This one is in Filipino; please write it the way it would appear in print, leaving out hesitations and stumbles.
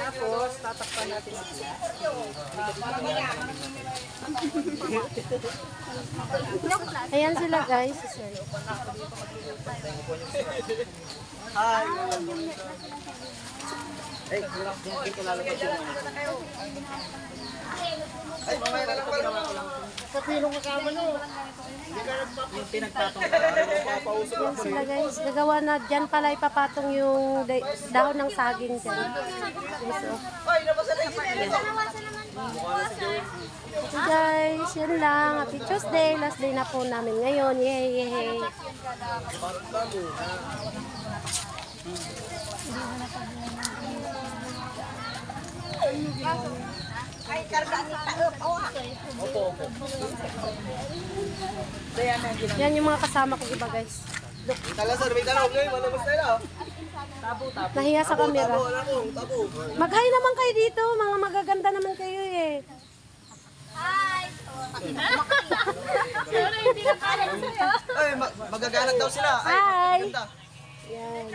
Tapos, tatakpan natin ang sila. Ayan sila guys. Hi! Ay, hindi ko lalabas yung ay, mamaya na lang pala. Sa pilong kasama nyo. Yung pinagtatong ka, papausap Ayan sila guys. Gagawa na dyan pala ipapatong yung dahon ng saging dyan. Guys, oh. Ay, nabasa na yung So guys, yun lang. Happy Tuesday. Last day na po namin ngayon. Yay, yay. Ay, karga ni taop. Opo, opo. Kaya na yung Yan yung mga kasama kong iba guys. tala sir, may tanong ngayon, malabas tayo na. Tabo. Nahiya sa camera. Tabo. Mag-hi naman kayo dito. Mga magaganda naman kayo eh. Hi! Sorry, hindi na kaya sa'yo. Ay, magaganag daw sila. Ay, Hi! maganda. Yan.